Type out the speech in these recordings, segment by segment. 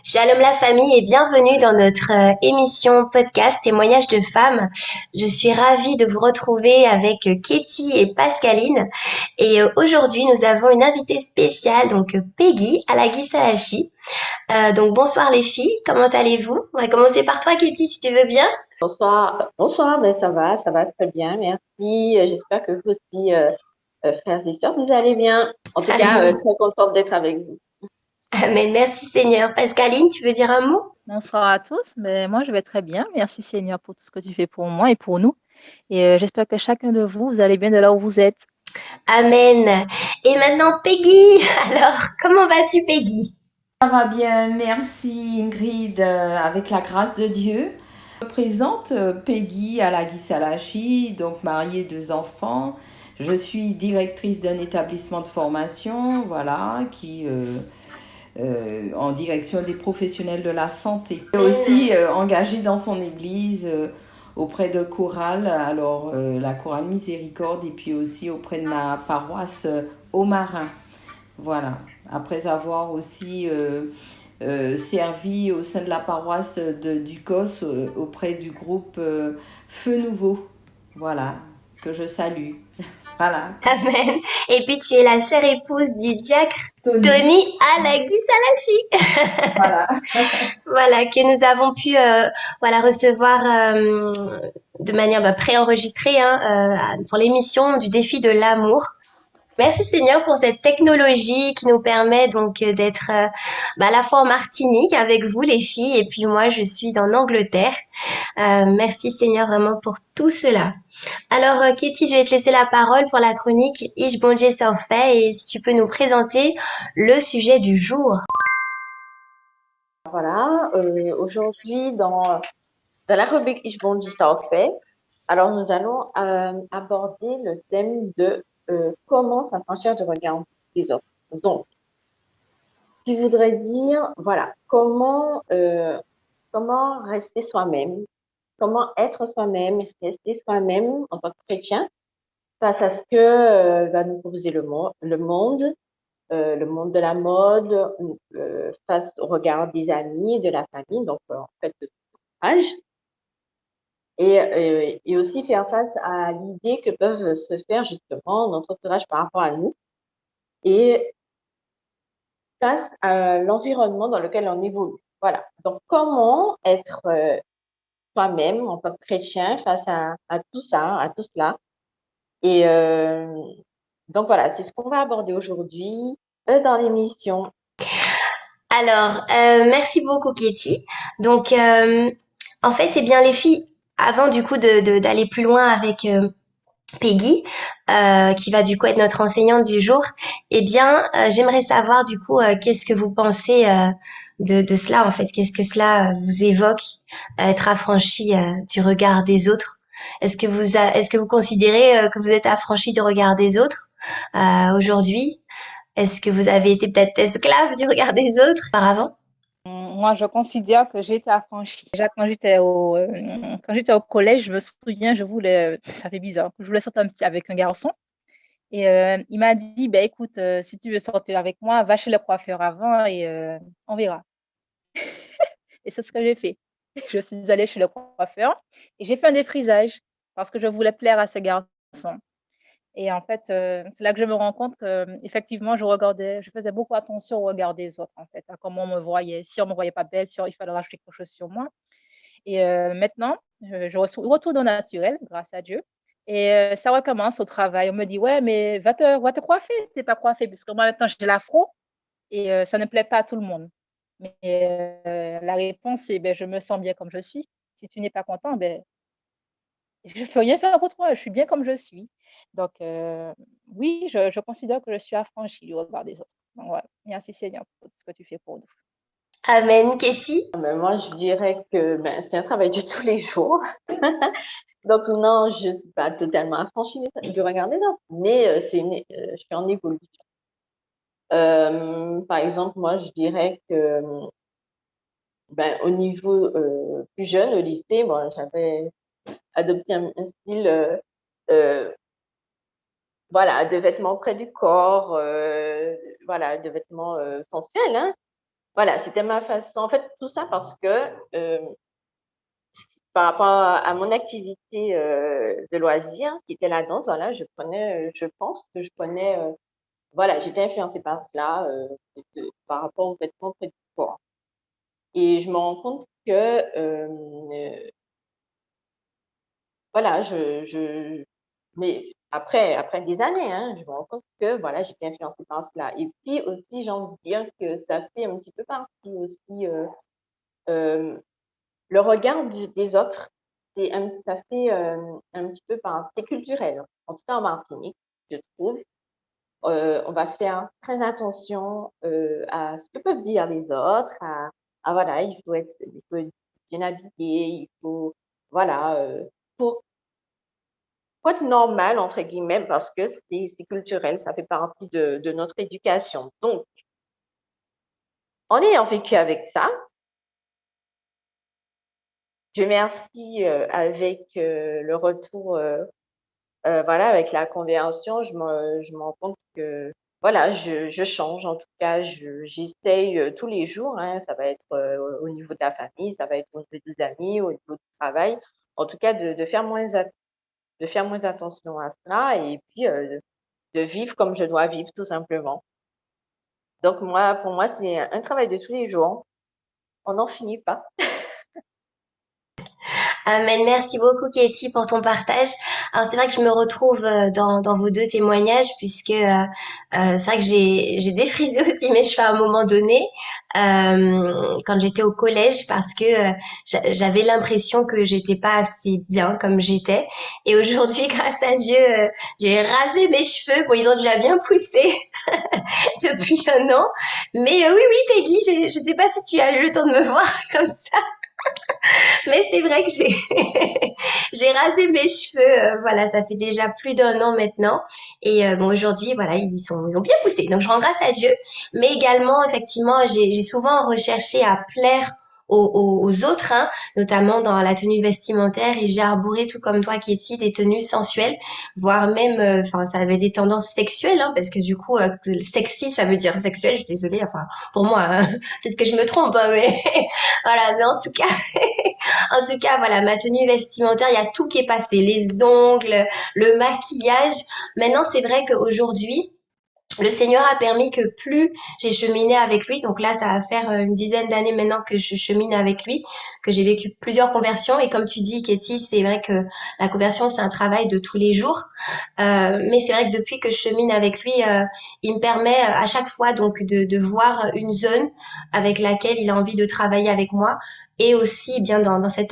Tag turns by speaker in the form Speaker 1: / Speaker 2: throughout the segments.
Speaker 1: Shalom la famille et bienvenue dans notre émission podcast Témoignages de femmes. Je suis ravie de vous retrouver avec Katie et Pascaline. Et aujourd'hui, nous avons une invitée spéciale, donc Peggy Alagisalachi. Donc bonsoir les filles, comment allez-vous? On va commencer par toi Katie si tu veux bien.
Speaker 2: Bonsoir, bonsoir, mais ça va très bien, merci. J'espère que vous aussi, frères et sœurs, vous allez bien. En tout cas,
Speaker 1: Amen.
Speaker 2: très contente d'être avec vous.
Speaker 1: Amen. Merci Seigneur. Pascaline, tu veux dire un mot?
Speaker 3: Bonsoir à tous. Mais moi, je vais très bien. Merci Seigneur pour tout ce que tu fais pour moi et pour nous. Et j'espère que chacun de vous, vous allez bien de là où vous êtes.
Speaker 1: Amen. Et maintenant Peggy. Alors, comment vas-tu Peggy?
Speaker 4: Ça va bien, merci Ingrid, avec la grâce de Dieu. Je me présente Peggy Alagisalachi, donc mariée, 2 enfants. Je suis directrice d'un établissement de formation, voilà, qui en direction des professionnels de la santé. Et aussi engagée dans son église auprès de chorale, alors la chorale Miséricorde, et puis aussi auprès de ma paroisse au Marin. Voilà, après avoir aussi servi au sein de la paroisse du COS auprès du groupe Feu Nouveau, voilà, que je salue. Voilà.
Speaker 1: Amen. Et puis tu es la chère épouse du diacre
Speaker 4: Tony.
Speaker 1: Tony Alagisalachi.
Speaker 4: Voilà.
Speaker 1: Voilà, que nous avons pu voilà, recevoir de manière préenregistrée pour l'émission du défi de l'amour. Merci Seigneur pour cette technologie qui nous permet donc d'être à la fois en Martinique avec vous les filles et puis moi je suis en Angleterre. Merci Seigneur vraiment pour tout cela. Alors Katie, je vais te laisser la parole pour la chronique Ich Bonje fait et si tu peux nous présenter le sujet du jour.
Speaker 2: Voilà, aujourd'hui, dans la rubrique Ich bin fait, alors nous allons aborder le thème de comment s'affranchir du regard des autres. Donc, ce qui voudrait dire, voilà, comment rester soi-même, comment être soi-même, rester soi-même en tant que chrétien face à ce que va nous proposer le monde de la mode, face au regard des amis, de la famille, donc en fait de tout âge, et aussi faire face à l'idée que peuvent se faire justement notre entourage par rapport à nous et face à l'environnement dans lequel on évolue. Voilà. Donc comment être soi-même en tant que chrétien face à tout ça, à tout cela. Et donc voilà, c'est ce qu'on va aborder aujourd'hui dans l'émission.
Speaker 1: Alors, merci beaucoup Katie. Donc, en fait, eh bien les filles, avant du coup d'aller plus loin avec Peggy, qui va du coup être notre enseignante du jour, eh bien, j'aimerais savoir du coup qu'est-ce que vous pensez de cela en fait, qu'est-ce que cela vous évoque, être affranchi du regard des autres. Est-ce que vous considérez que vous êtes affranchi du regard des autres aujourd'hui? Est-ce que vous avez été peut-être esclave du regard des autres auparavant?
Speaker 3: Moi, je considère que j'ai été affranchie. Déjà, quand j'étais au collège, je me souviens, ça fait bizarre, je voulais sortir avec un garçon. Et il m'a dit, ben, écoute, si tu veux sortir avec moi, va chez le coiffeur avant et on verra. Et c'est ce que j'ai fait. Je suis allée chez le coiffeur et j'ai fait un défrisage parce que je voulais plaire à ce garçon. Et en fait, c'est là que je me rends compte qu'effectivement, je faisais beaucoup attention au regard des autres, en fait, à comment on me voyait. Si on me voyait pas belle, il fallait rajouter quelque chose sur moi. Et maintenant, je retourne au naturel, grâce à Dieu. Et ça recommence au travail. On me dit: «Ouais, mais va te coiffer, tu es pas coiffée», puisque moi maintenant j'ai l'afro et ça ne plaît pas à tout le monde. Mais la réponse c'est: «Beh, je me sens bien comme je suis. Si tu n'es pas content, beh, je ne peux rien faire pour toi, je suis bien comme je suis». Donc oui, je considère que je suis affranchie du regard des autres. Donc voilà, merci Seigneur pour tout ce que tu fais pour nous.
Speaker 1: Amen, Katie.
Speaker 2: Mais moi, je dirais que c'est un travail de tous les jours. Donc non, je suis pas totalement affranchie du regard des autres, mais je suis en évolution. Par exemple, moi, je dirais que au niveau plus jeune, au lycée, bon, j'avais adopté un style voilà, de vêtements près du corps, voilà, de vêtements sensuels, hein. Voilà, c'était ma façon. En fait, tout ça parce que par rapport à mon activité de loisir, qui était la danse, voilà, je pense que je prenais, voilà, j'étais influencée par cela, par rapport aux vêtements près du corps. Et je me rends compte que, voilà, mais après des années, hein, je me rends compte que, voilà, j'étais influencée par cela. Et puis aussi, j'ai envie de dire que ça fait un petit peu partie aussi, hem le regard des autres, ça fait, un petit peu c'est culturel, en tout cas en Martinique, je trouve. On va faire très attention, à ce que peuvent dire les autres, voilà, il faut être bien habillé, il faut voilà, faut faut être «normal» entre guillemets parce que c'est culturel, ça fait partie de notre éducation. Donc en ayant vécu avec ça, Dieu merci, avec, le retour, voilà, avec la conversion, je me rends compte que, voilà, je change. En tout cas, j'essaye, tous les jours, hein. Ça va être, au niveau de la famille, ça va être au niveau des amis, au niveau du travail. En tout cas, de faire moins attention à cela et puis, de vivre comme je dois vivre, tout simplement. Donc moi, pour moi, c'est un travail de tous les jours. On n'en finit pas.
Speaker 1: Amen. Merci beaucoup, Katie, pour ton partage. Alors, c'est vrai que je me retrouve dans vos deux témoignages puisque c'est vrai que j'ai défrisé aussi mes cheveux à un moment donné quand j'étais au collège parce que j'avais l'impression que j'étais pas assez bien comme j'étais. Et aujourd'hui, grâce à Dieu, j'ai rasé mes cheveux. Bon, ils ont déjà bien poussé depuis un an. Mais oui, oui, Peggy, je sais pas si tu as eu le temps de me voir comme ça. Mais c'est vrai que j'ai j'ai rasé mes cheveux, voilà, ça fait déjà plus d'un an maintenant. Et bon, aujourd'hui, voilà, ils ont bien poussé. Donc, je rends grâce à Dieu. Mais également, effectivement, j'ai souvent recherché à plaire aux autres, hein, notamment dans la tenue vestimentaire. Et j'ai arboré, tout comme toi, Katie, des tenues sensuelles, voire même, enfin, ça avait des tendances sexuelles, hein, parce que du coup, sexy, ça veut dire sexuel. Je suis désolée, enfin, pour moi, hein, peut-être que je me trompe, hein, mais voilà. Mais en tout cas, en tout cas, voilà, ma tenue vestimentaire, il y a tout qui est passé, les ongles, le maquillage. Maintenant, c'est vrai qu'aujourd'hui, le Seigneur a permis que plus j'ai cheminé avec lui, donc là ça va faire une dizaine d'années maintenant que je chemine avec lui, que j'ai vécu plusieurs conversions et comme tu dis Katie, c'est vrai que la conversion c'est un travail de tous les jours, mais c'est vrai que depuis que je chemine avec lui, il me permet à chaque fois donc de voir une zone avec laquelle il a envie de travailler avec moi et aussi eh bien dans cette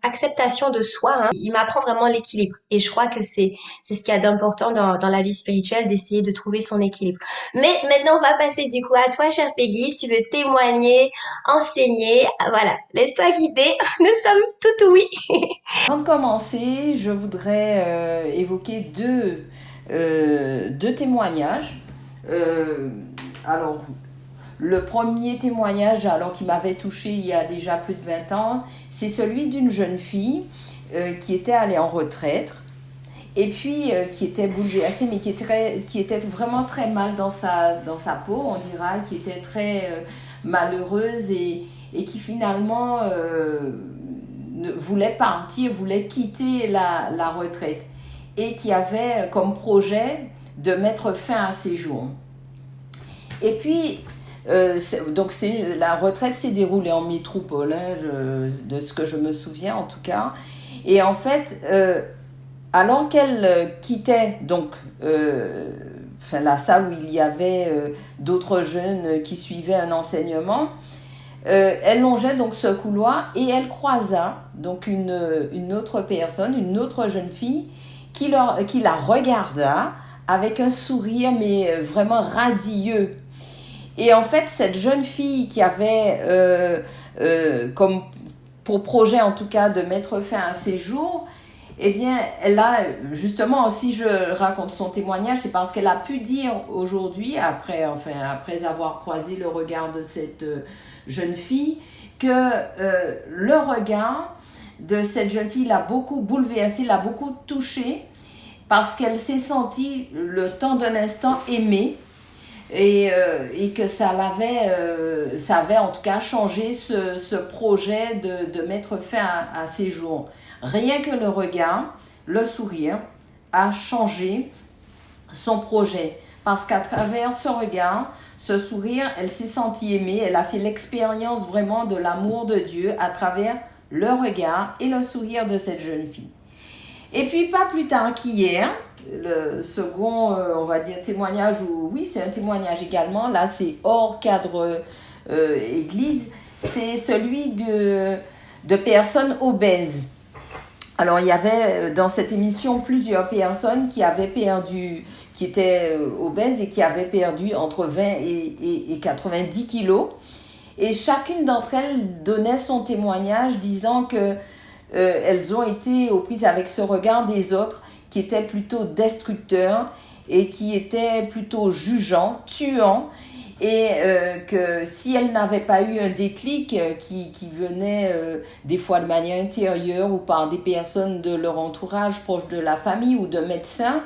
Speaker 1: acceptation de soi, hein, il m'apprend vraiment l'équilibre et je crois que c'est ce qu'il y a d'important dans la vie spirituelle, d'essayer de trouver son équilibre. Mais maintenant, on va passer du coup à toi, chère Peggy, si tu veux témoigner, enseigner. Voilà, laisse-toi guider. Nous sommes tout oui.
Speaker 4: Avant de commencer, je voudrais évoquer deux témoignages. Alors, le premier témoignage, alors qui m'avait touché il y a déjà plus de 20 ans, c'est celui d'une jeune fille qui était allée en retraite et puis qui était bouleversée, mais qui était vraiment très mal dans sa peau, on dira, qui était très malheureuse et qui finalement voulait partir, voulait quitter la retraite et qui avait comme projet de mettre fin à ses jours. Et puis, donc la retraite s'est déroulée en métropole, hein, de ce que je me souviens en tout cas. Et en fait, alors qu'elle quittait donc la salle où il y avait d'autres jeunes qui suivaient un enseignement, elle longeait donc ce couloir et elle croisa donc une autre personne, une autre jeune fille qui la regarda avec un sourire mais vraiment radieux. Et en fait, cette jeune fille qui avait comme pour projet en tout cas de mettre fin à ses jours, eh bien, elle a justement, si je raconte son témoignage, c'est parce qu'elle a pu dire aujourd'hui, après avoir croisé le regard de cette jeune fille, que le regard de cette jeune fille l'a beaucoup bouleversée, l'a beaucoup touchée, parce qu'elle s'est sentie le temps d'un instant aimée, et que ça avait en tout cas changé ce projet de mettre fin à ses jours. Rien que le regard, le sourire a changé son projet. Parce qu'à travers ce regard, ce sourire, elle s'est sentie aimée, elle a fait l'expérience vraiment de l'amour de Dieu à travers le regard et le sourire de cette jeune fille. Et puis pas plus tard qu'hier, le second, on va dire, témoignage, ou oui, c'est un témoignage également, là c'est hors cadre église, c'est celui de personnes obèses. Alors il y avait dans cette émission plusieurs personnes qui avaient perdu, qui étaient obèses et qui avaient perdu entre 20 et 90 kilos. Et chacune d'entre elles donnait son témoignage disant que elles ont été aux prises avec ce regard des autres qui était plutôt destructeur et qui était plutôt jugeant, tuant, et que si elles n'avaient pas eu un déclic qui venait des fois de manière intérieure ou par des personnes de leur entourage proche de la famille ou de médecins,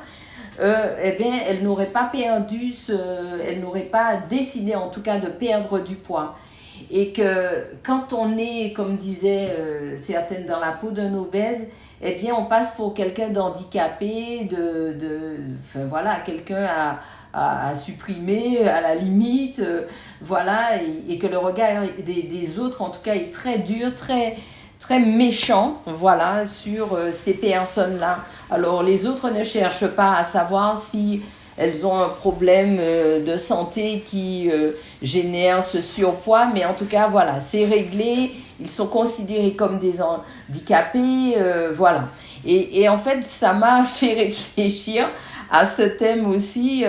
Speaker 4: eh bien, elles n'auraient pas perdu elles n'auraient pas décidé en tout cas de perdre du poids. Et que quand on est, comme disaient certaines, dans la peau d'un obèse, eh bien on passe pour quelqu'un d'handicapé, enfin voilà, quelqu'un à supprimer à la limite, voilà, et que le regard des autres en tout cas est très dur, très, très méchant, voilà, sur ces personnes-là. Alors les autres ne cherchent pas à savoir si elles ont un problème de santé qui génère ce surpoids, mais en tout cas, voilà, c'est réglé, ils sont considérés comme des handicapés, voilà. Et en fait, ça m'a fait réfléchir à ce thème aussi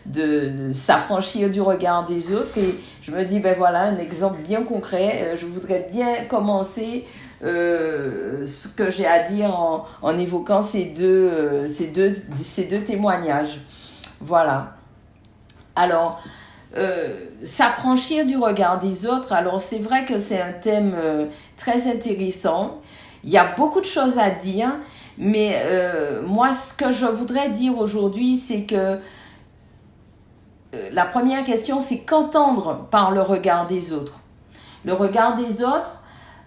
Speaker 4: de s'affranchir du regard des autres. Et je me dis, ben voilà, un exemple bien concret. Je voudrais bien commencer ce que j'ai à dire en évoquant ces deux témoignages. Voilà. Alors, s'affranchir du regard des autres, alors c'est vrai que c'est un thème très intéressant. Il y a beaucoup de choses à dire, mais moi, ce que je voudrais dire aujourd'hui, c'est que la première question, c'est qu'entendre par le regard des autres. Le regard des autres,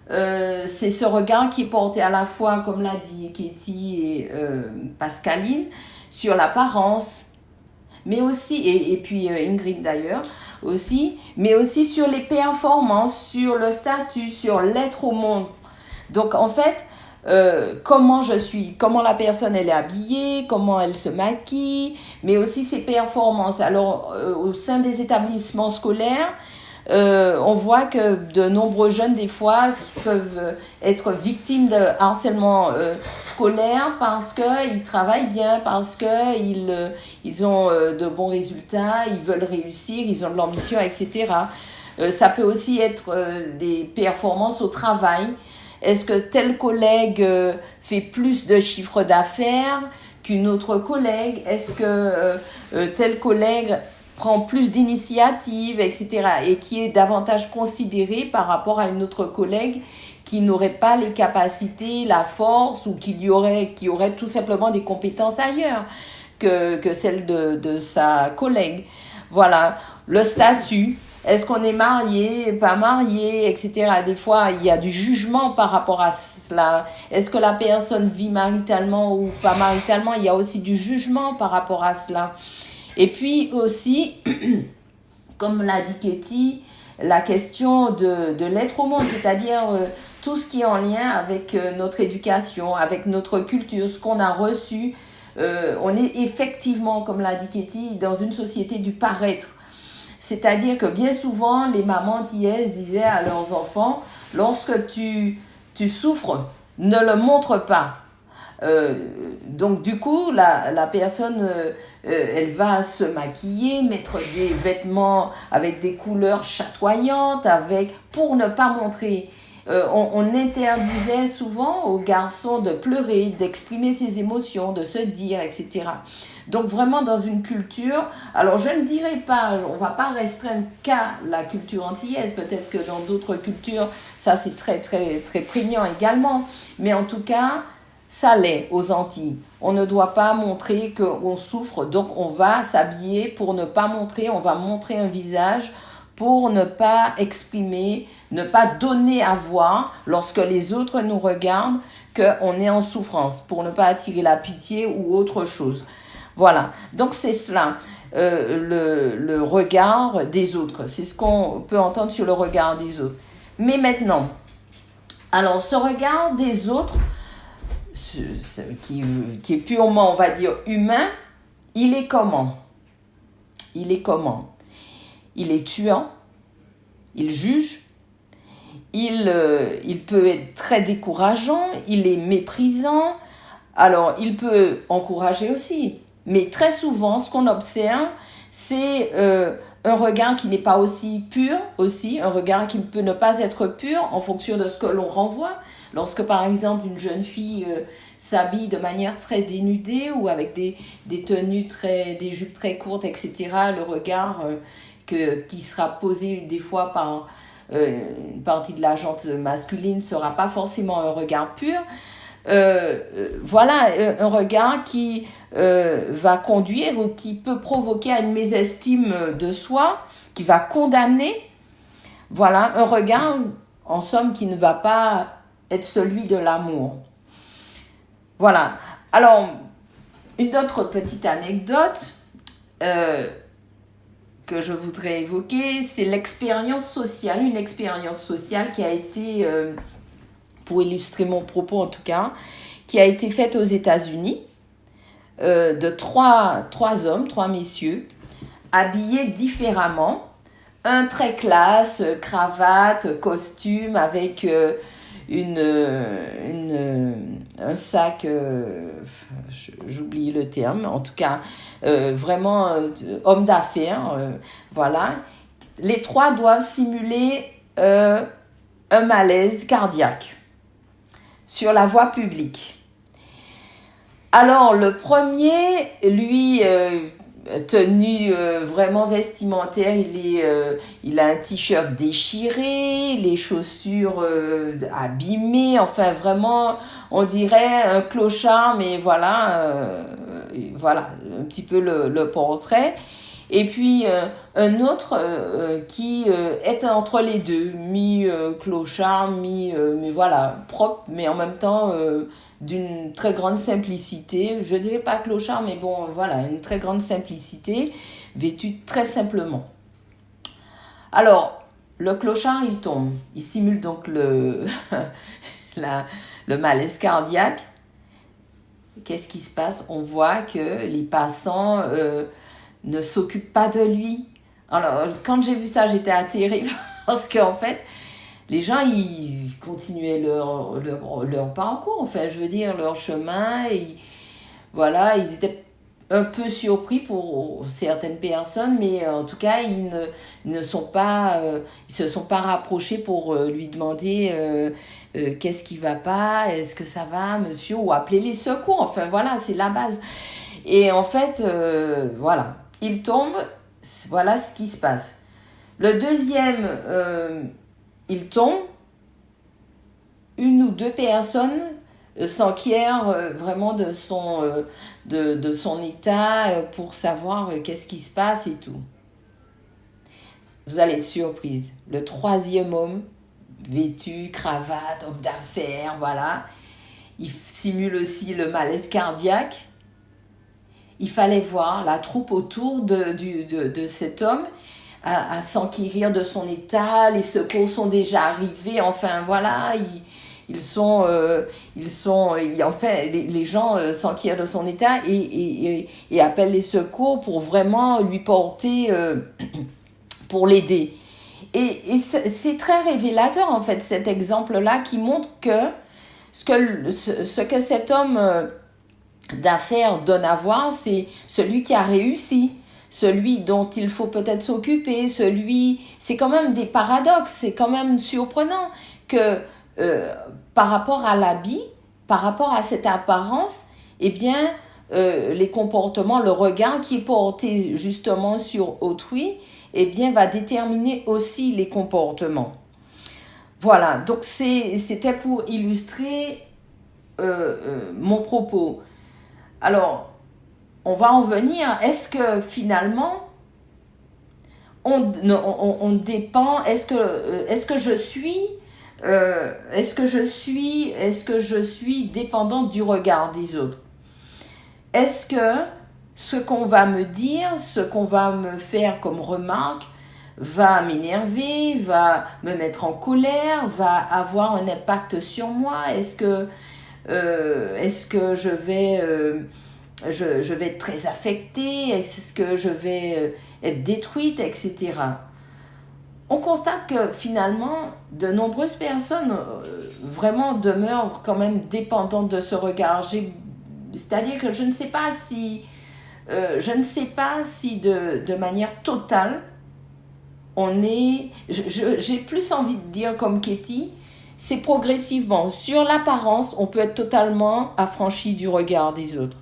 Speaker 4: c'est ce regard qui est porté à la fois, comme l'a dit Katie et Pascaline, sur l'apparence, mais aussi, et puis Ingrid d'ailleurs, aussi, mais aussi sur les performances, sur le statut, sur l'être au monde. Donc en fait, comment je suis, comment la personne elle est habillée, comment elle se maquille, mais aussi ses performances. Alors au sein des établissements scolaires, on voit que de nombreux jeunes des fois peuvent être victimes de harcèlement scolaire parce qu'ils travaillent bien, parce qu'ils ont de bons résultats, ils veulent réussir, ils ont de l'ambition, etc. Ça peut aussi être des performances au travail. Est-ce que tel collègue fait plus de chiffre d'affaires qu'une autre collègue? Est-ce que tel collègue prend plus d'initiatives, etc. et qui est davantage considéré par rapport à une autre collègue qui n'aurait pas les capacités, la force ou qui aurait tout simplement des compétences ailleurs que celles de sa collègue. Voilà, le statut. Est-ce qu'on est marié, pas marié, etc. Des fois, il y a du jugement par rapport à cela. Est-ce que la personne vit maritalement ou pas maritalement? Il y a aussi du jugement par rapport à cela. Et puis aussi, comme l'a dit Katie, la question de l'être au monde, c'est-à-dire tout ce qui est en lien avec notre éducation, avec notre culture, ce qu'on a reçu. On est effectivement, comme l'a dit Katie, dans une société du paraître. C'est-à-dire que bien souvent, les mamans d'hier disaient à leurs enfants, lorsque tu souffres, ne le montre pas. Donc du coup, la personne, elle va se maquiller, mettre des vêtements avec des couleurs chatoyantes, pour ne pas montrer. On interdisait souvent aux garçons de pleurer, d'exprimer ses émotions, de se dire, etc. Donc vraiment dans une culture, alors je ne dirais pas, on ne va pas restreindre qu'à la culture antillaise, peut-être que dans d'autres cultures, ça c'est très très très prégnant également, mais en tout cas, Ça l'est aux Antilles. On ne doit pas montrer qu'on souffre, donc on va s'habiller pour ne pas montrer, on va montrer un visage pour ne pas exprimer, ne pas donner à voir lorsque les autres nous regardent qu'on est en souffrance, pour ne pas attirer la pitié ou autre chose. Voilà, donc c'est cela, le regard des autres. C'est ce qu'on peut entendre sur le regard des autres. Mais maintenant, alors ce regard des autres, qui est purement, on va dire, humain, il est comment? Il est comment? Il est tuant, il juge, il peut être très décourageant, il est méprisant, alors il peut encourager aussi. Mais très souvent, ce qu'on observe, c'est un regard qui n'est pas aussi pur, aussi, un regard qui peut ne pas être pur en fonction de ce que l'on renvoie. Lorsque, par exemple, une jeune fille s'habille de manière très dénudée ou avec des tenues des jupes très courtes, etc., le regard qui sera posé des fois par une partie de la gente masculine ne sera pas forcément un regard pur. Voilà, un regard qui va conduire ou qui peut provoquer à une mésestime de soi, qui va condamner. Voilà, un regard, en somme, qui ne va pas être celui de l'amour. Voilà. Alors, une autre petite anecdote que je voudrais évoquer, c'est l'expérience sociale, une expérience sociale qui a été, pour illustrer mon propos en tout cas, qui a été faite aux États-Unis, de trois hommes, trois messieurs, habillés différemment. Un très classe, cravate, costume, avec un sac, j'oublie le terme, en tout cas, vraiment homme d'affaires, voilà. Les trois doivent simuler un malaise cardiaque sur la voie publique. Alors, le premier, lui, tenu vraiment vestimentaire, il a un t-shirt déchiré, les chaussures abîmées, enfin vraiment, on dirait un clochard, mais voilà, voilà un petit peu le portrait. Et puis un autre qui est entre les deux, mi-clochard, mais voilà, propre, mais en même temps d'une très grande simplicité. Je dirais pas clochard, mais bon, voilà, une très grande simplicité, vêtu très simplement. Alors, le clochard, il tombe. Il simule donc le malaise cardiaque. Qu'est-ce qui se passe? On voit que les passants ne s'occupent pas de lui. Alors, quand j'ai vu ça, j'étais atterrée parce qu'en fait, les gens, ils continuaient leur parcours, enfin, je veux dire, leur chemin. Voilà, ils étaient un peu surpris pour certaines personnes, mais en tout cas, ils se sont pas rapprochés pour lui demander qu'est-ce qui va pas, est-ce que ça va, monsieur, ou appeler les secours. Enfin, voilà, c'est la base. Et en fait, voilà, il tombe, voilà ce qui se passe. Le deuxième, il tombe, une ou deux personnes s'enquièrent vraiment de son état pour savoir qu'est-ce qui se passe et tout. Vous allez être surprise. Le troisième homme, vêtu, cravate, homme d'affaires, voilà, il simule aussi le malaise cardiaque. Il fallait voir la troupe autour de cet homme à s'enquérir de son état. Les secours sont déjà arrivés. Enfin, voilà, les gens s'enquèrent de son état et appellent les secours pour vraiment lui porter, pour l'aider. Et c'est très révélateur, en fait, cet exemple-là qui montre que ce que cet homme d'affaires donne à voir, c'est celui qui a réussi, celui dont il faut peut-être s'occuper, c'est quand même des paradoxes, c'est quand même surprenant que par rapport à l'habit, par rapport à cette apparence, eh bien, les comportements, le regard qui est porté justement sur autrui, eh bien, va déterminer aussi les comportements. Voilà, donc c'était pour illustrer mon propos. Alors, on va en venir. Est-ce que finalement, on dépend, est-ce que je suis dépendante du regard des autres? Est-ce que ce qu'on va me dire, ce qu'on va me faire comme remarque, va m'énerver, va me mettre en colère, va avoir un impact sur moi? Est-ce que je vais être très affectée? Est-ce que je vais être détruite, etc. On constate que finalement, de nombreuses personnes vraiment demeurent quand même dépendantes de ce regard. C'est-à-dire que je ne sais pas si de manière totale, j'ai plus envie de dire comme Katie, c'est progressivement. Sur l'apparence, on peut être totalement affranchi du regard des autres.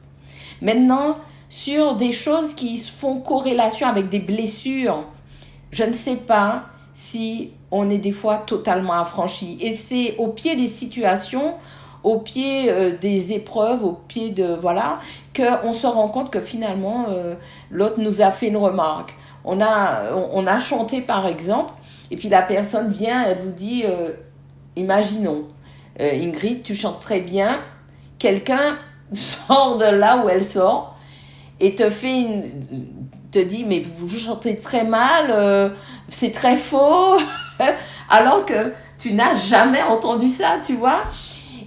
Speaker 4: Maintenant, sur des choses qui font corrélation avec des blessures, je ne sais pas si on est des fois totalement affranchi. Et c'est au pied des situations, au pied des épreuves, au pied de... Voilà, qu'on se rend compte que finalement, l'autre nous a fait une remarque. On a chanté par exemple, et puis la personne vient, elle vous dit, imaginons, Ingrid, tu chantes très bien, quelqu'un sort de là où elle sort et te dit, mais vous chantez très mal, c'est très faux, alors que tu n'as jamais entendu ça, tu vois.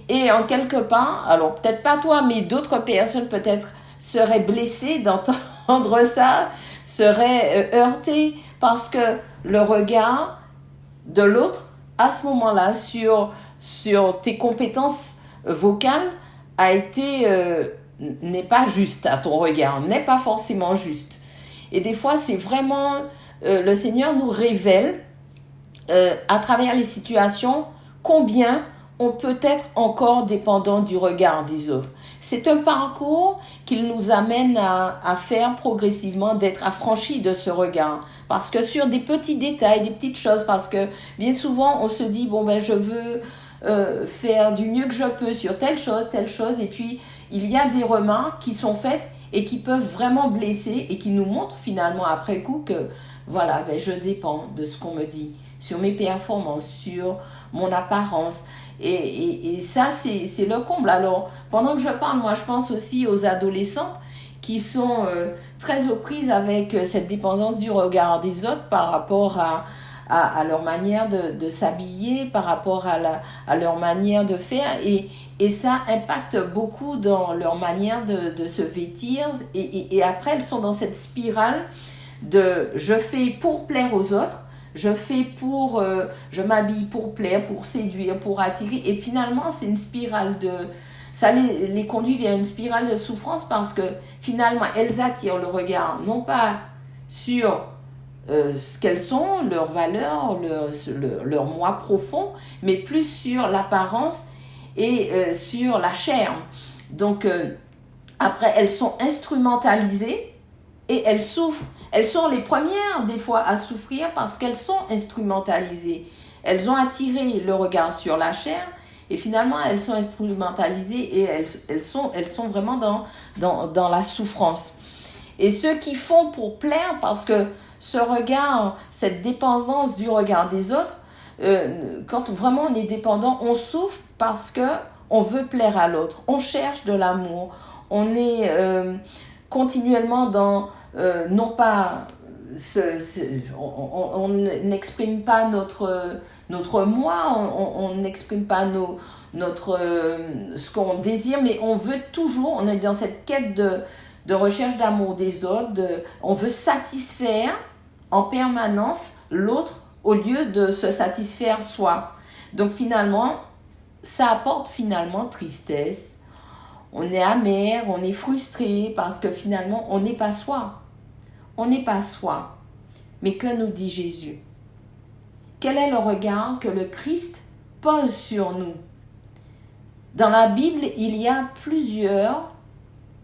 Speaker 4: Et en quelque part, alors peut-être pas toi, mais d'autres personnes peut-être seraient blessées d'entendre ça, seraient heurtées parce que le regard de l'autre, à ce moment-là, sur tes compétences vocales, n'est pas juste à ton regard, n'est pas forcément juste. Et des fois, c'est vraiment, le Seigneur nous révèle, à travers les situations, combien on peut être encore dépendant du regard des autres. C'est un parcours qu'il nous amène à faire progressivement, d'être affranchi de ce regard. Parce que sur des petits détails, des petites choses, parce que bien souvent, on se dit, bon, ben, je veux faire du mieux que je peux sur telle chose, et puis il y a des remarques qui sont faites et qui peuvent vraiment blesser et qui nous montrent finalement après coup que, voilà, ben, je dépends de ce qu'on me dit, sur mes performances, sur mon apparence. Et ça, c'est le comble. Alors, pendant que je parle, moi, je pense aussi aux adolescentes qui sont très aux prises avec cette dépendance du regard des autres par rapport à leur manière de s'habiller, par rapport à leur manière de faire. Et ça impacte beaucoup dans leur manière de se vêtir. Et après, elles sont dans cette spirale de « je fais pour plaire aux autres ». Je m'habille pour plaire, pour séduire, pour attirer. Et finalement, c'est une spirale ça les conduit vers une spirale de souffrance parce que finalement, elles attirent le regard, non pas sur ce qu'elles sont, leurs valeurs, leur moi profond, mais plus sur l'apparence et sur la chair. Donc, après, elles sont instrumentalisées. Et elles souffrent. Elles sont les premières, des fois, à souffrir parce qu'elles sont instrumentalisées. Elles ont attiré le regard sur la chair et finalement, elles sont instrumentalisées et elles sont vraiment dans la souffrance. Et ceux qui font pour plaire, parce que ce regard, cette dépendance du regard des autres, quand vraiment on est dépendant, on souffre parce qu'on veut plaire à l'autre. On cherche de l'amour. On est... continuellement dans non pas on n'exprime pas notre moi, on n'exprime pas ce qu'on désire, mais on veut toujours, on est dans cette quête de recherche d'amour des autres, on veut satisfaire en permanence l'autre au lieu de se satisfaire soi. Donc finalement, ça apporte finalement tristesse. On est amer, on est frustré parce que finalement, on n'est pas soi. On n'est pas soi. Mais que nous dit Jésus? Quel est le regard que le Christ pose sur nous? Dans la Bible, il y a plusieurs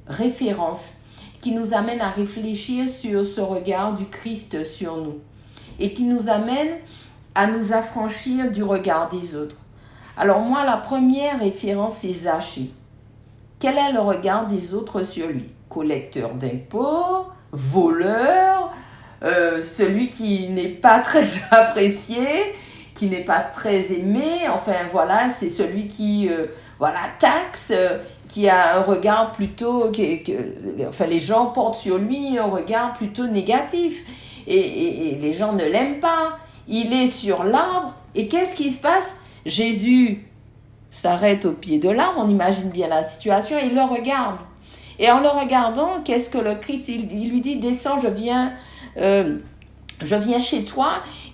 Speaker 4: références qui nous amènent à réfléchir sur ce regard du Christ sur nous et qui nous amènent à nous affranchir du regard des autres. Alors moi, la première référence, c'est Zachée. Quel est le regard des autres sur lui? Collecteur d'impôts, voleur, celui qui n'est pas très apprécié, qui n'est pas très aimé. Enfin voilà, c'est celui qui taxe, qui a un regard plutôt... enfin, les gens portent sur lui un regard plutôt négatif. Et les gens ne l'aiment pas. Il est sur l'arbre. Et qu'est-ce qui se passe? Jésus s'arrête au pied de l'arbre, on imagine bien la situation, et il le regarde. Et en le regardant, qu'est-ce que le Christ, il lui dit, descends, je viens chez toi.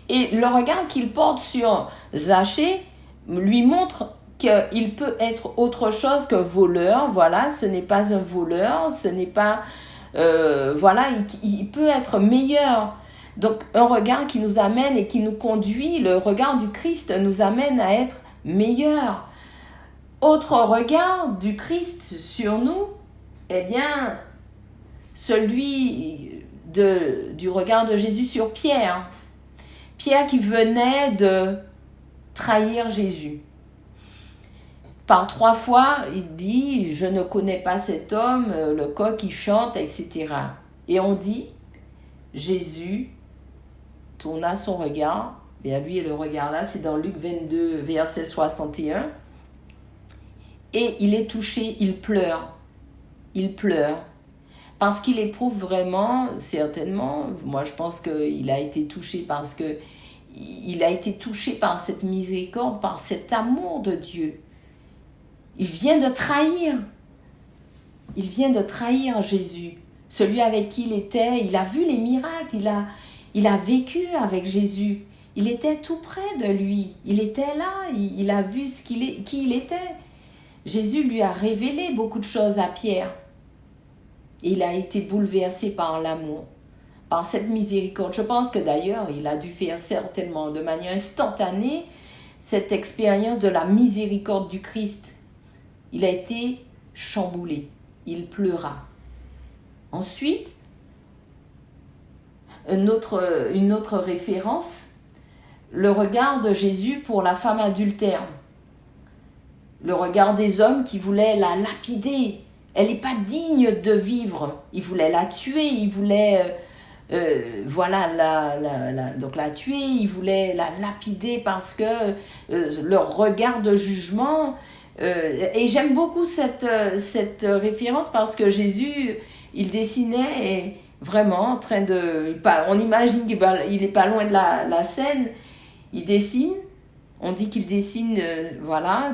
Speaker 4: Et le regard qu'il porte sur Zachée lui montre qu'il peut être autre chose que voleur. Voilà, ce n'est pas un voleur, ce n'est pas... il peut être meilleur. Donc un regard qui nous amène et qui nous conduit, le regard du Christ nous amène à être meilleur. Autre regard du Christ sur nous, eh bien, celui du regard de Jésus sur Pierre. Pierre qui venait de trahir Jésus. Par 3 fois, il dit, je ne connais pas cet homme, le coq qui chante, etc. Et on dit, Jésus tourna son regard vers lui, et le regard là, c'est dans Luc 22, verset 61. Et il est touché, il pleure, parce qu'il éprouve vraiment, certainement, moi je pense qu'il a été touché parce que il a été touché par cette miséricorde, par cet amour de Dieu. Il vient de trahir Jésus, celui avec qui il était. Il a vu les miracles, il a vécu avec Jésus. Il était tout près de lui, il était là, il a vu qui il était. Jésus lui a révélé beaucoup de choses à Pierre. Et il a été bouleversé par l'amour, par cette miséricorde. Je pense que d'ailleurs, il a dû faire certainement de manière instantanée cette expérience de la miséricorde du Christ. Il a été chamboulé, il pleura. Ensuite, une autre référence, le regard de Jésus pour la femme adultère. Le regard des hommes qui voulaient la lapider. Elle n'est pas digne de vivre. Ils voulaient la tuer, ils voulaient donc la tuer, ils voulaient la lapider parce que leur regard de jugement. Et j'aime beaucoup cette référence parce que Jésus, il dessinait vraiment en train de... On imagine qu'il n'est pas loin de la scène. Il dessine. On dit qu'il dessine,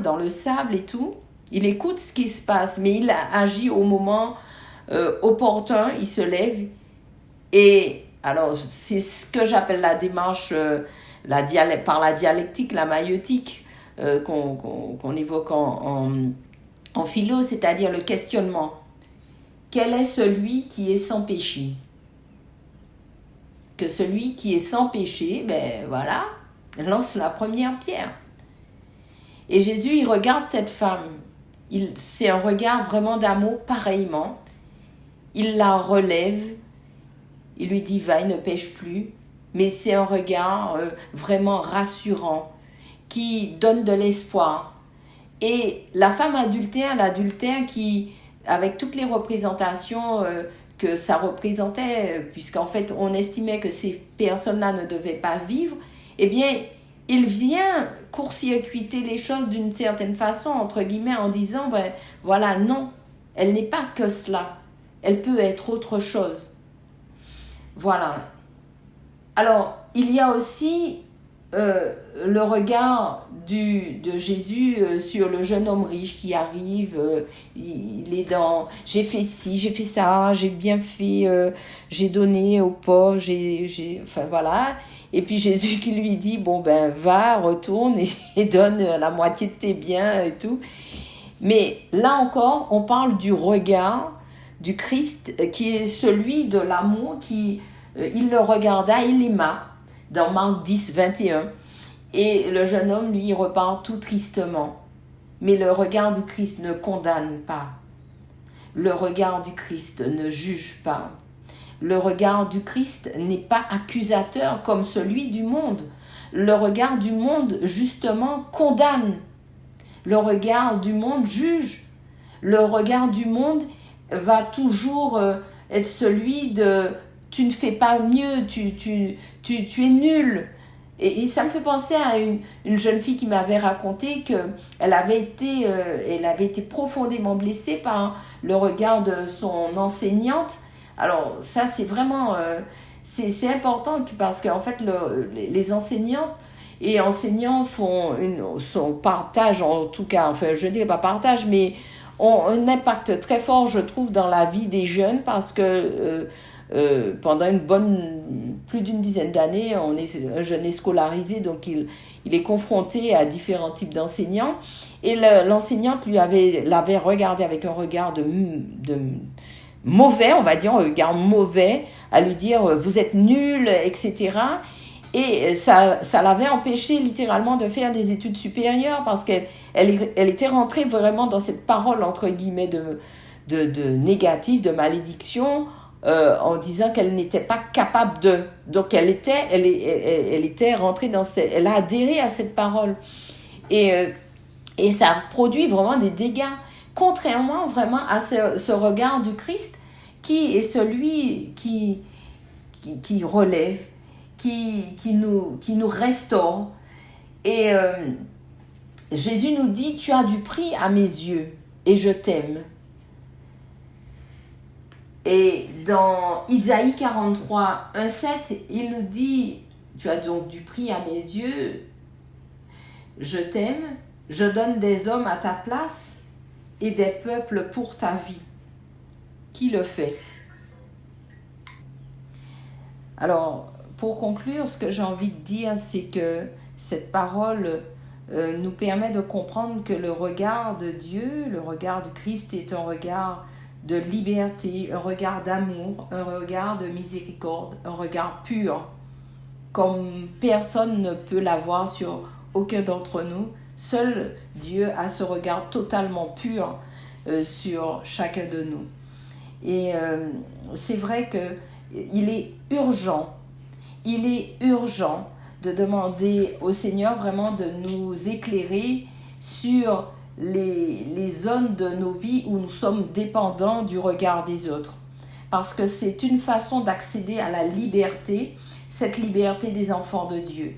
Speaker 4: dans le sable et tout. Il écoute ce qui se passe, mais il agit au moment opportun. Il se lève. Et alors, c'est ce que j'appelle la démarche par la dialectique, la maïeutique, qu'on évoque en philo, c'est-à-dire le questionnement. Quel est celui qui est sans péché? Que celui qui est sans péché, lance la première pierre. Et Jésus, il regarde cette femme. C'est un regard vraiment d'amour pareillement. Il la relève. Il lui dit, va, il ne pêche plus. Mais c'est un regard vraiment rassurant qui donne de l'espoir. Et la femme l'adultère qui, avec toutes les représentations que ça représentait, puisqu'en fait, on estimait que ces personnes-là ne devaient pas vivre, eh bien, il vient court-circuiter les choses d'une certaine façon, entre guillemets, en disant, non, elle n'est pas que cela. Elle peut être autre chose. Voilà. Alors, il y a aussi le regard de Jésus sur le jeune homme riche qui arrive, il est dans « j'ai fait ci, j'ai fait ça, j'ai bien fait, j'ai donné aux pauvres, voilà ». Et puis Jésus qui lui dit « va, retourne et donne la moitié de tes biens et tout ». Mais là encore, on parle du regard du Christ qui est celui de l'amour il le regarda, il l'aima. Dans Marc 10, 21. Et le jeune homme, lui, repart tout tristement. Mais le regard du Christ ne condamne pas. Le regard du Christ ne juge pas. Le regard du Christ n'est pas accusateur comme celui du monde. Le regard du monde, justement, condamne. Le regard du monde juge. Le regard du monde va toujours être celui de tu ne fais pas mieux, tu es nul. Et ça me fait penser à une jeune fille qui m'avait raconté qu'elle avait été profondément blessée par le regard de son enseignante. Alors ça, c'est vraiment c'est important parce qu'en fait, les enseignantes et enseignants partagent, en tout cas, enfin je ne dirais pas partage, mais ont un impact très fort, je trouve, dans la vie des jeunes parce que pendant plus d'une dizaine d'années, un jeune est scolarisé, donc il est confronté à différents types d'enseignants. Et l'enseignante l'avait regardé avec un regard de mauvais, on va dire, un regard mauvais, à lui dire « vous êtes nul », etc. Et ça l'avait empêché littéralement de faire des études supérieures parce qu'elle était rentrée vraiment dans cette parole, entre guillemets, de négatif, de malédiction, en disant qu'elle n'était pas capable de. Donc elle était rentrée elle a adhéré à cette parole. Et ça a produit vraiment des dégâts, contrairement vraiment à ce regard du Christ qui est celui qui relève, qui nous restaure. Et Jésus nous dit, tu as du prix à mes yeux et je t'aime. Et dans Isaïe 43, 1-7, il nous dit, tu as donc du prix à mes yeux, je t'aime, je donne des hommes à ta place et des peuples pour ta vie. Qui le fait? Alors, pour conclure, ce que j'ai envie de dire, c'est que cette parole nous permet de comprendre que le regard de Dieu, le regard du Christ est un regard de liberté, un regard d'amour, un regard de miséricorde, un regard pur, comme personne ne peut l'avoir sur aucun d'entre nous. Seul Dieu a ce regard totalement pur sur chacun de nous. Et c'est vrai qu'il est urgent de demander au Seigneur vraiment de nous éclairer sur les zones de nos vies où nous sommes dépendants du regard des autres. Parce que c'est une façon d'accéder à la liberté, cette liberté des enfants de Dieu.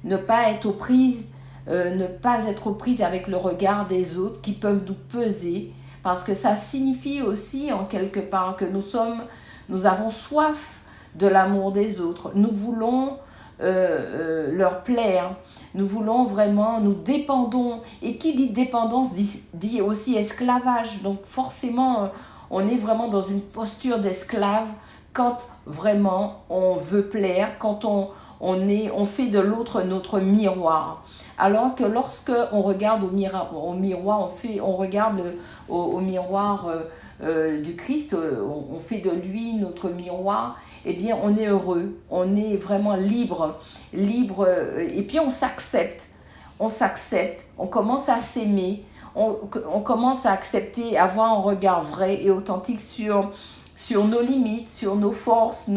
Speaker 4: Ne pas être aux prises avec le regard des autres qui peuvent nous peser, parce que ça signifie aussi en quelque part que nous avons soif de l'amour des autres. Nous voulons leur plaire. Nous voulons vraiment, nous dépendons. Et qui dit dépendance dit aussi esclavage. Donc forcément, on est vraiment dans une posture d'esclave quand vraiment on veut plaire, quand on fait de l'autre notre miroir. Alors que lorsque on regarde au miroir, on regarde au miroir du Christ, on fait de lui notre miroir, eh bien on est heureux, on est vraiment libre, et puis on s'accepte, on commence à s'aimer, on commence à accepter, avoir un regard vrai et authentique sur nos limites, sur nos forces,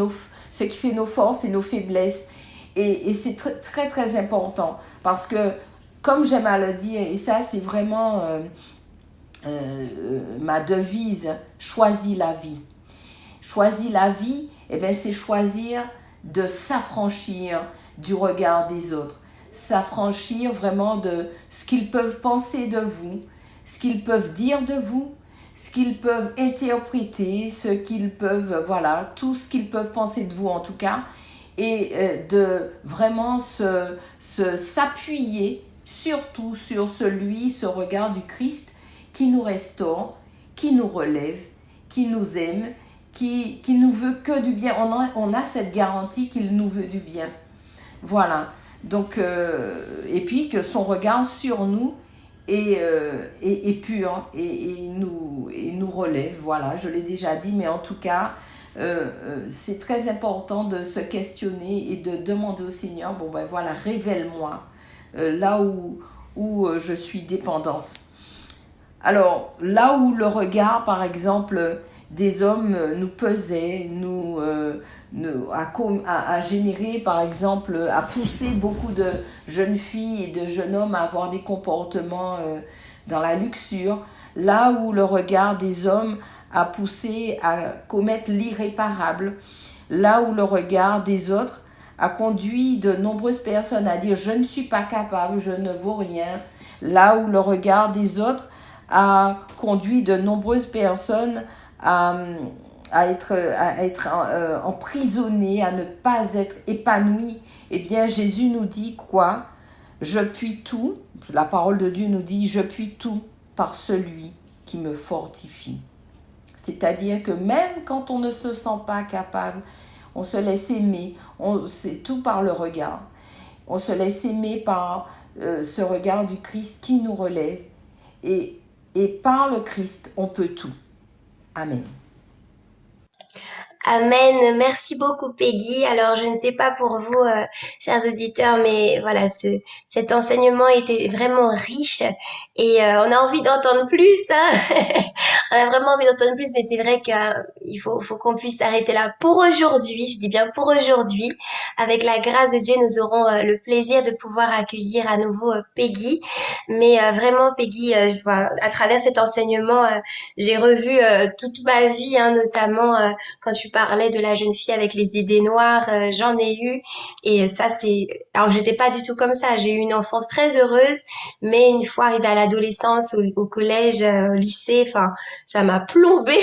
Speaker 4: ce qui fait nos forces et nos faiblesses. Et c'est très, très, très important parce que, comme j'aime à le dire, et ça c'est vraiment ma devise, choisis la vie. Choisis la vie, eh bien, c'est choisir de s'affranchir du regard des autres. S'affranchir vraiment de ce qu'ils peuvent penser de vous, ce qu'ils peuvent dire de vous, ce qu'ils peuvent interpréter, tout ce qu'ils peuvent penser de vous en tout cas, et de vraiment s'appuyer surtout sur ce regard du Christ qui nous restaure, qui nous relève, qui nous aime, qui nous veut que du bien. On a cette garantie qu'il nous veut du bien. Voilà. Donc, et puis que son regard sur nous est pur et nous relève. Voilà, je l'ai déjà dit, mais en tout cas, c'est très important de se questionner et de demander au Seigneur, révèle-moi là où je suis dépendante. Alors, là où le regard, par exemple, des hommes nous pesaient, à générer, par exemple, à pousser beaucoup de jeunes filles et de jeunes hommes à avoir des comportements dans la luxure, là où le regard des hommes a poussé à commettre l'irréparable, là où le regard des autres a conduit de nombreuses personnes à dire « je ne suis pas capable, je ne vaux rien », là où le regard des autres a conduit de nombreuses personnes à être emprisonnées, à ne pas être épanouies. Eh bien, Jésus nous dit quoi? Je puis tout, la parole de Dieu nous dit, je puis tout par celui qui me fortifie. C'est-à-dire que même quand on ne se sent pas capable, on se laisse aimer, c'est tout par le regard. On se laisse aimer par ce regard du Christ qui nous relève. Et par le Christ, on peut tout. Amen.
Speaker 1: Amen. Merci beaucoup, Peggy. Alors, je ne sais pas pour vous, chers auditeurs, mais voilà, cet enseignement était vraiment riche et on a envie d'entendre plus, hein. On a vraiment envie d'entendre plus, mais c'est vrai qu'il faut qu'on puisse s'arrêter là pour aujourd'hui. Je dis bien pour aujourd'hui. Avec la grâce de Dieu, nous aurons le plaisir de pouvoir accueillir à nouveau Peggy. Mais vraiment, Peggy, enfin, à travers cet enseignement, j'ai revu toute ma vie, hein, notamment quand tu parlais de la jeune fille avec les idées noires, j'en ai eu. Et ça, alors que j'étais pas du tout comme ça. J'ai eu une enfance très heureuse, mais une fois arrivée à l'adolescence, au collège, au lycée, enfin, ça m'a plombée.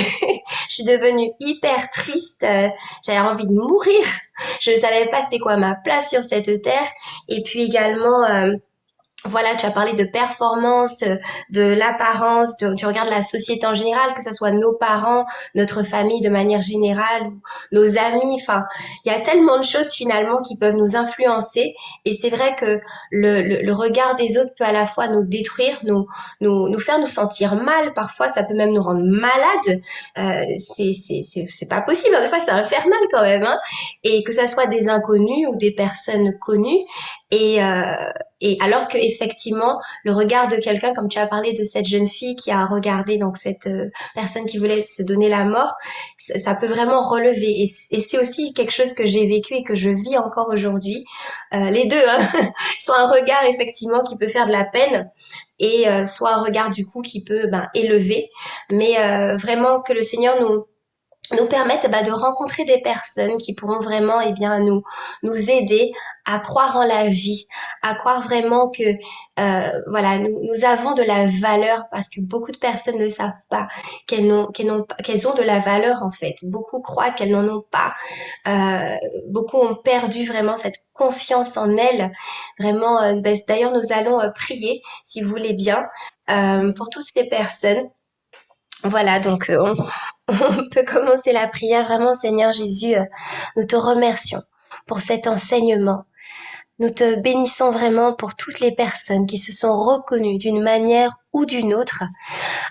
Speaker 1: Je suis devenue hyper triste. J'avais envie de mourir. Je ne savais pas c'était quoi ma place sur cette terre. Et puis également, voilà, tu as parlé de performance, de l'apparence, tu regardes la société en général, que ce soit nos parents, notre famille de manière générale, ou nos amis, enfin, il y a tellement de choses finalement qui peuvent nous influencer et c'est vrai que le regard des autres peut à la fois nous détruire, nous faire nous sentir mal, parfois ça peut même nous rendre malades, c'est pas possible, hein. Des fois c'est infernal quand même, hein, et que ça soit des inconnus ou des personnes connues et alors que effectivement le regard de quelqu'un, comme tu as parlé de cette jeune fille qui a regardé donc cette personne qui voulait se donner la mort, ça peut vraiment relever et c'est aussi quelque chose que j'ai vécu et que je vis encore aujourd'hui, les deux, hein. Soit un regard effectivement qui peut faire de la peine et soit un regard du coup qui peut élever, mais vraiment que le Seigneur nous permettent de rencontrer des personnes qui pourront vraiment nous aider à croire en la vie, à croire vraiment que voilà, nous avons de la valeur parce que beaucoup de personnes ne savent pas qu'elles ont de la valeur en fait. Beaucoup croient qu'elles n'en ont pas. Beaucoup ont perdu vraiment cette confiance en elles. Vraiment, d'ailleurs nous allons prier si vous voulez bien pour toutes ces personnes. Voilà, donc on peut commencer la prière. Vraiment, Seigneur Jésus, nous te remercions pour cet enseignement. Nous te bénissons vraiment pour toutes les personnes qui se sont reconnues d'une manière ou d'une autre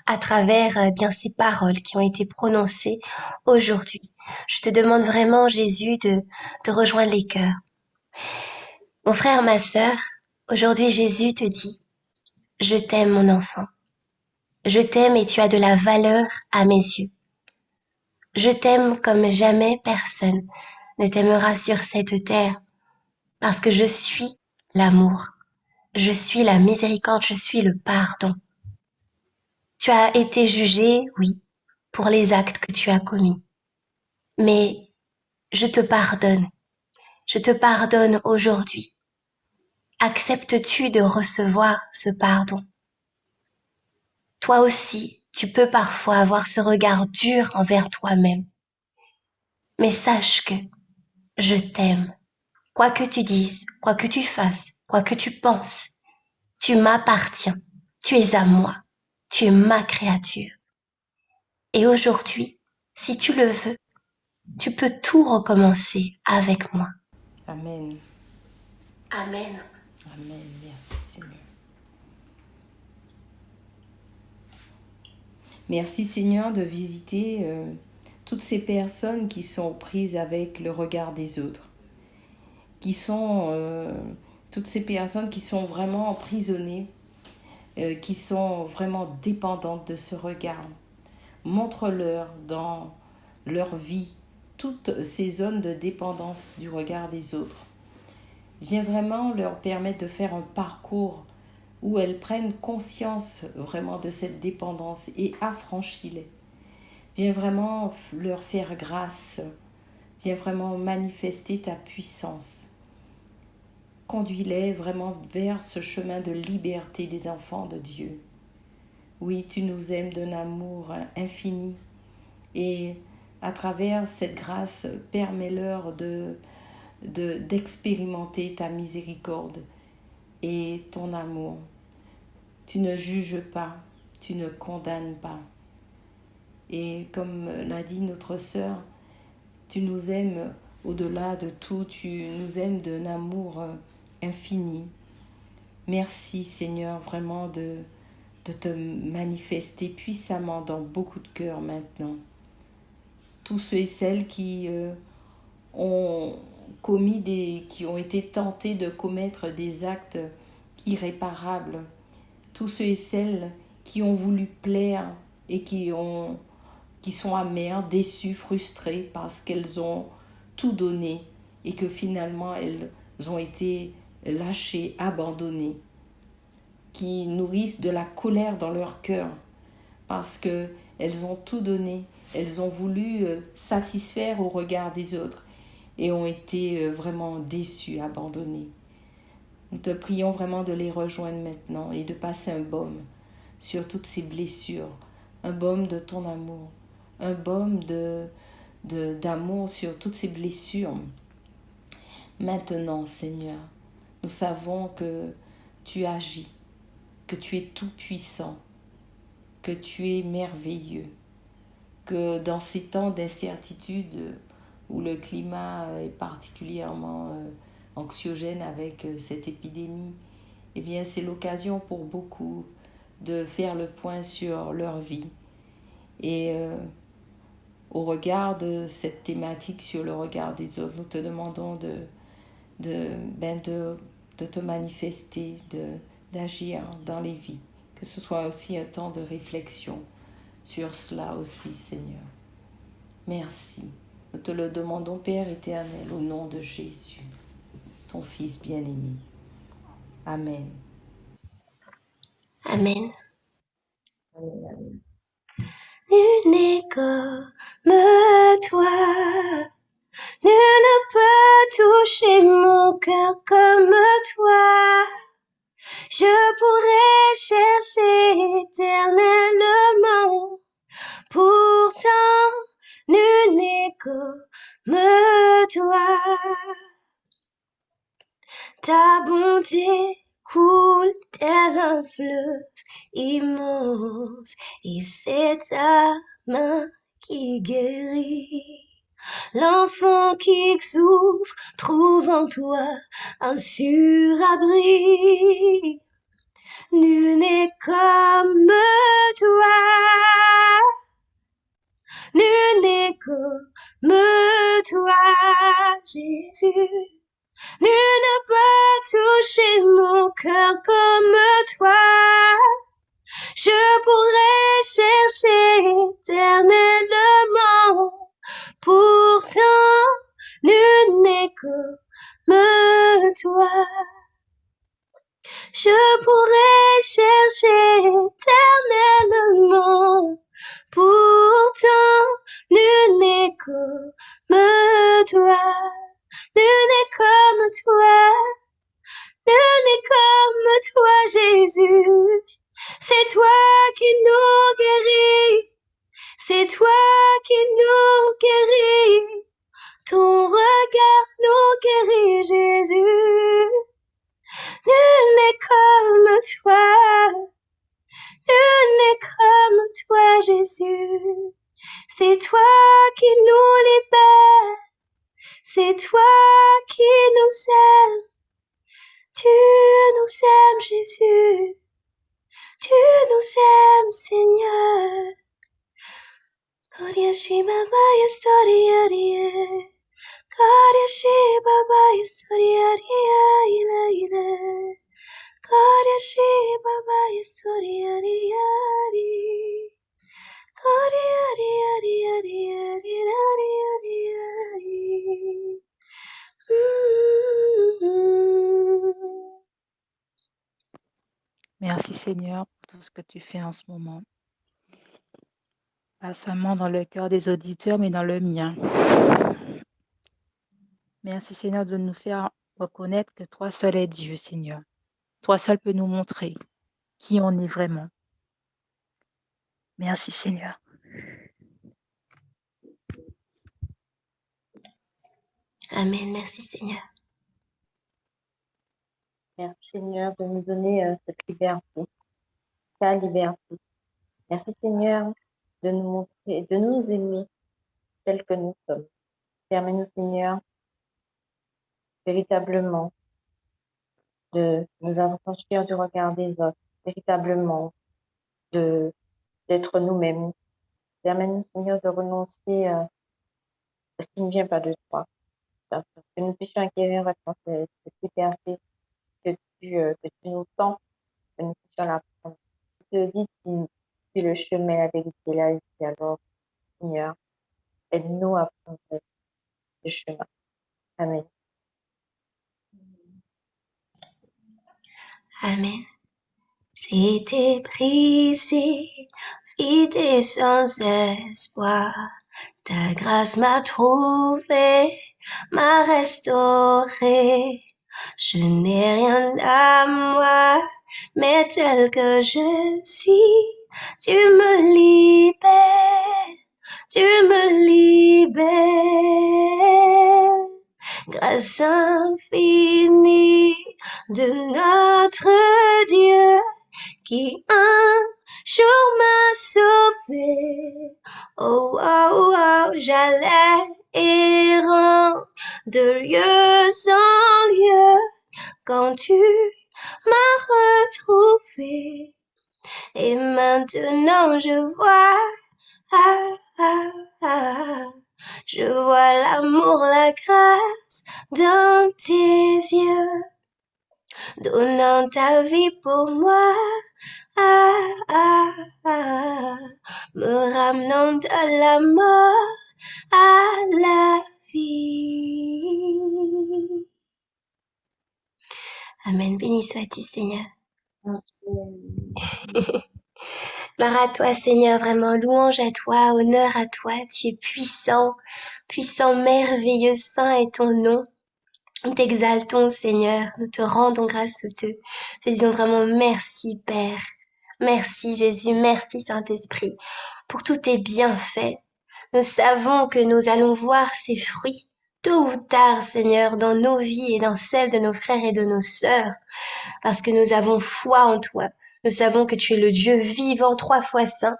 Speaker 1: à travers bien ces paroles qui ont été prononcées aujourd'hui. Je te demande vraiment, Jésus, de rejoindre les cœurs. Mon frère, ma sœur, aujourd'hui Jésus te dit, je t'aime mon enfant. Je t'aime et tu as de la valeur à mes yeux. Je t'aime comme jamais personne ne t'aimera sur cette terre, parce que je suis l'amour, je suis la miséricorde, je suis le pardon. Tu as été jugé, oui, pour les actes que tu as commis, mais je te pardonne aujourd'hui. Acceptes-tu de recevoir ce pardon? Toi aussi, tu peux parfois avoir ce regard dur envers toi-même, mais sache que je t'aime. Quoi que tu dises, quoi que tu fasses, quoi que tu penses, tu m'appartiens, tu es à moi, tu es ma créature. Et aujourd'hui, si tu le veux, tu peux tout recommencer avec moi.
Speaker 4: Amen.
Speaker 1: Amen.
Speaker 4: Amen. Merci Seigneur. Merci Seigneur de visiter toutes ces personnes qui sont prises avec le regard des autres, qui sont toutes ces personnes qui sont vraiment emprisonnées, qui sont vraiment dépendantes de ce regard. Montre-leur dans leur vie toutes ces zones de dépendance du regard des autres. Viens vraiment leur permettre de faire un parcours où elles prennent conscience vraiment de cette dépendance et affranchis-les. Viens vraiment leur faire grâce. Viens vraiment manifester ta puissance. Conduis-les vraiment vers ce chemin de liberté des enfants de Dieu. Oui, tu nous aimes d'un amour infini et à travers cette grâce, permets-leur d'expérimenter ta miséricorde et ton amour. Tu ne juges pas, tu ne condamnes pas. Et comme l'a dit notre sœur, tu nous aimes au-delà de tout, tu nous aimes d'un amour infini. Merci Seigneur vraiment de te manifester puissamment dans beaucoup de cœurs maintenant. Tous ceux et celles qui ont qui ont été tentés de commettre des actes irréparables, tous ceux et celles qui ont voulu plaire et qui sont amères, déçues, frustrées parce qu'elles ont tout donné et que finalement elles ont été lâchées, abandonnées, qui nourrissent de la colère dans leur cœur parce qu'elles ont tout donné, elles ont voulu satisfaire au regard des autres et ont été vraiment déçues, abandonnées. Nous te prions vraiment de les rejoindre maintenant et de passer un baume sur toutes ces blessures, un baume de ton amour, un baume d'amour sur toutes ces blessures. Maintenant, Seigneur, nous savons que tu agis, que tu es tout puissant, que tu es merveilleux, que dans ces temps d'incertitude où le climat est particulièrement anxiogène avec cette épidémie, eh bien c'est l'occasion pour beaucoup de faire le point sur leur vie. Et au regard de cette thématique sur le regard des autres, nous te demandons de te manifester, d'agir dans les vies. Que ce soit aussi un temps de réflexion sur cela aussi, Seigneur. Merci. Nous te le demandons, Père éternel, au nom de Jésus, ton Fils bien-aimé. Amen.
Speaker 1: Amen.
Speaker 2: Amen.
Speaker 1: Nul n'est comme toi. Nul ne peut toucher mon cœur comme toi. Je pourrais chercher éternellement. Pourtant, nul n'est comme toi. Ta bonté coule tel un fleuve immense, et c'est ta main qui guérit. L'enfant qui souffre trouve en toi un sûr abri. Nul n'est comme toi. Nul n'est comme toi, Jésus. Nul ne peut toucher mon cœur comme toi. Je pourrais chercher éternellement. Pourtant, nul n'est comme toi. Je pourrais chercher éternellement. Pourtant, nul n'est comme toi. Nul n'est comme toi. Nul n'est comme toi, Jésus. C'est toi qui nous guéris. C'est toi qui nous guéris. Ton regard nous guérit, Jésus. Nul n'est comme toi. Nul n'est comme toi, Jésus. C'est toi qui nous libères. C'est toi qui nous aimes. Tu nous aimes, Jésus. Tu nous aimes, Seigneur. Koriashi Baba Yasoriya. Koriashi Baba Yasoriya ila ila. Koriashi Baba Yasoriya.
Speaker 3: Merci Seigneur pour tout ce que tu fais en ce moment. Pas seulement dans le cœur des auditeurs, mais dans le mien. Merci Seigneur de nous faire reconnaître que toi seul es Dieu, Seigneur. Toi seul peux nous montrer qui on est vraiment. Merci Seigneur.
Speaker 1: Amen. Merci Seigneur.
Speaker 2: Merci Seigneur de nous donner cette liberté, ta liberté. Merci Seigneur de nous montrer, de nous aimer tels que nous sommes. Permets-nous Seigneur véritablement de nous affranchir du regard des autres, véritablement d'être nous-mêmes. Permets-nous Seigneur de renoncer à ce qui ne vient pas de toi, que nous puissions acquérir cette liberté que tu nous tends, que nous puissions la prendre. Je te dis, tu es le chemin, la vérité, la vie. Alors, Seigneur, aide-nous à prendre ce chemin. Amen.
Speaker 1: Amen. J'ai été brisé, vide et sans espoir. Ta grâce m'a trouvé, m'a restauré. Je n'ai rien à moi, mais tel que je suis, tu me libères, tu me libères. Grâce infinie de notre Dieu qui un jour m'a sauvé. Oh, oh, oh, j'allais errant de lieu en lieu quand tu m'as retrouvé. Et maintenant je vois, ah, ah, ah, je vois l'amour, la grâce dans tes yeux, donnant ta vie pour moi, ah, ah, ah, me ramenant de la mort à la vie. Amen. Béni sois-tu, Seigneur. Gloire à toi, Seigneur, vraiment louange à toi, honneur à toi. Tu es puissant, puissant, merveilleux, saint est ton nom. Nous t'exaltons, Seigneur. Nous te rendons grâce te disons vraiment merci, Père. Merci, Jésus. Merci, Saint-Esprit, pour tous tes bienfaits. Nous savons que nous allons voir ces fruits tôt ou tard, Seigneur, dans nos vies et dans celles de nos frères et de nos sœurs, parce que nous avons foi en toi. Nous savons que tu es le Dieu vivant, 3 fois saint,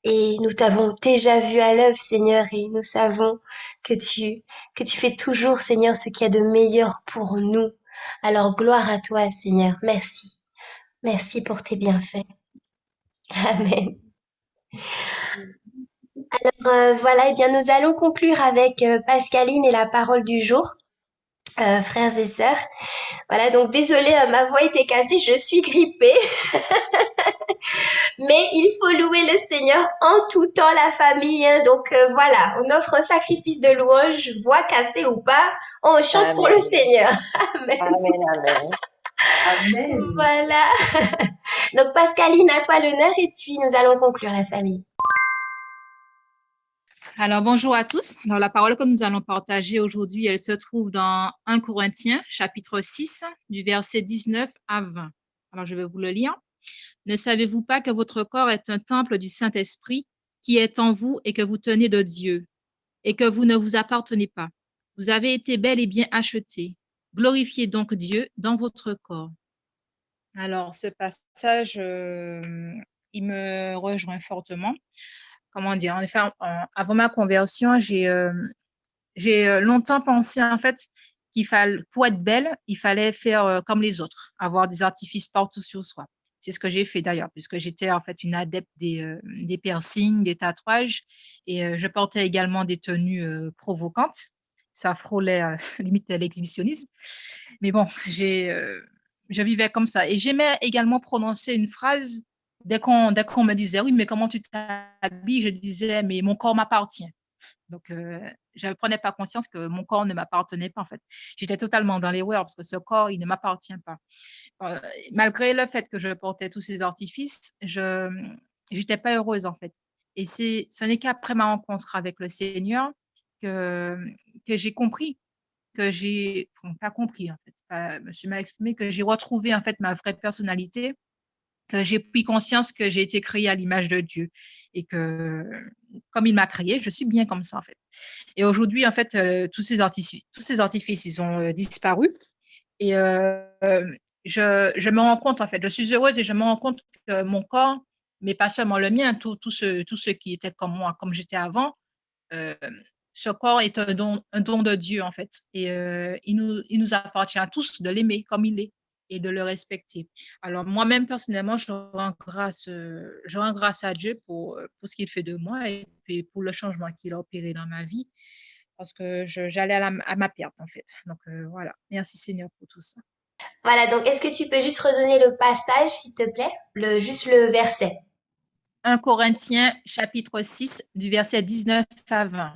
Speaker 1: et nous t'avons déjà vu à l'œuvre, Seigneur, et nous savons que tu fais toujours, Seigneur, ce qu'il y a de meilleur pour nous. Alors, gloire à toi, Seigneur. Merci. Merci pour tes bienfaits. Amen. Alors, voilà, eh bien, nous allons conclure avec Pascaline et la parole du jour. Frères et sœurs. Voilà, donc désolée, ma voix était cassée, je suis grippée. Mais il faut louer le Seigneur en tout temps, la famille. Hein. Donc voilà, on offre un sacrifice de louange, voix cassée ou pas, on chante
Speaker 2: Amen.
Speaker 1: pour le Seigneur. Amen.
Speaker 2: Amen, amen.
Speaker 4: Amen.
Speaker 1: Voilà. Donc Pascaline, à toi l'honneur et puis nous allons conclure la famille.
Speaker 3: Alors, bonjour à tous. Alors, la parole que nous allons partager aujourd'hui, elle se trouve dans 1 Corinthiens, chapitre 6, du verset 19 à 20. Alors, je vais vous le lire. Ne savez-vous pas que votre corps est un temple du Saint-Esprit qui est en vous et que vous tenez de Dieu et que vous ne vous appartenez pas? Vous avez été bel et bien achetés. Glorifiez donc Dieu dans votre corps. Alors, ce passage, il me rejoint fortement. Comment dire? En effet, avant ma conversion, j'ai longtemps pensé en fait qu'il fallait, pour être belle, il fallait faire comme les autres, avoir des artifices partout sur soi. C'est ce que j'ai fait d'ailleurs, puisque j'étais en fait une adepte des piercings, des tatouages, et je portais également des tenues provocantes. Ça frôlait limite l'exhibitionnisme. Mais bon, je vivais comme ça. Et j'aimais également prononcer une phrase dès qu'on me disait, oui, mais comment tu t'habilles, je disais, mais mon corps m'appartient. Donc, je ne prenais pas conscience que mon corps ne m'appartenait pas, en fait. J'étais totalement dans l'erreur parce que ce corps, il ne m'appartient pas. Malgré le fait que je portais tous ces artifices, je n'étais pas heureuse, en fait. Et ce n'est qu'après ma rencontre avec le Seigneur que, que j'ai compris, pas compris, en fait, je me suis mal exprimée, que j'ai retrouvé, en fait, ma vraie personnalité, que j'ai pris conscience que j'ai été créée à l'image de Dieu et que, comme il m'a créée, je suis bien comme ça, en fait. Et aujourd'hui, en fait, tous ces artifices, ils ont disparu. Et je me rends compte, en fait, je suis heureuse et je me rends compte que mon corps, mais pas seulement le mien, tous ceux qui étaient comme moi, comme j'étais avant, euh, ce corps est un don de Dieu, en fait. Et il nous appartient à tous de l'aimer comme il est et de le respecter. Alors, moi-même, personnellement, je rends grâce à Dieu pour ce qu'il fait de moi et puis pour le changement qu'il a opéré dans ma vie parce que j'allais à ma perte, en fait. Donc, voilà. Merci Seigneur pour tout ça.
Speaker 1: Voilà, donc est-ce que tu peux juste redonner le passage, s'il te plaît? Juste le verset.
Speaker 3: 1 Corinthiens, chapitre 6, du verset 19 à 20.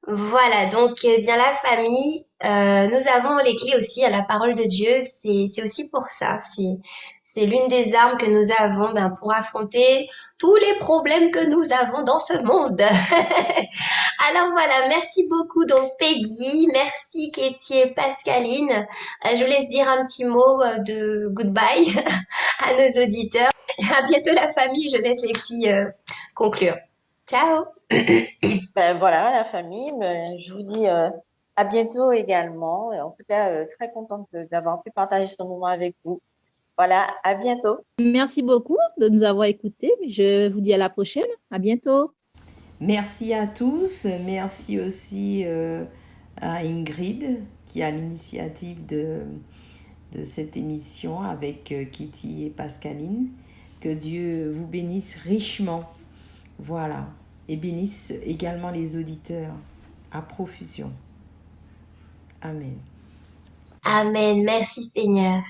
Speaker 1: Voilà, donc eh bien la famille, nous avons les clés aussi à la parole de Dieu. C'est aussi pour ça. C'est l'une des armes que nous avons ben, pour affronter tous les problèmes que nous avons dans ce monde. Alors voilà, merci beaucoup donc Peggy, merci Katie et Pascaline. Je vous laisse dire un petit mot de goodbye à nos auditeurs. À bientôt la famille, je laisse les filles conclure. Ciao!
Speaker 2: Ben voilà, la famille, ben, je vous dis à bientôt également. Et en tout cas, très contente d'avoir pu partager ce moment avec vous. Voilà, à bientôt.
Speaker 3: Merci beaucoup de nous avoir écoutés. Je vous dis à la prochaine. À bientôt.
Speaker 4: Merci à tous. Merci aussi à Ingrid qui a l'initiative de cette émission avec Kitty et Pascaline. Que Dieu vous bénisse richement. Voilà. Et bénisse également les auditeurs à profusion. Amen.
Speaker 1: Amen. Merci Seigneur.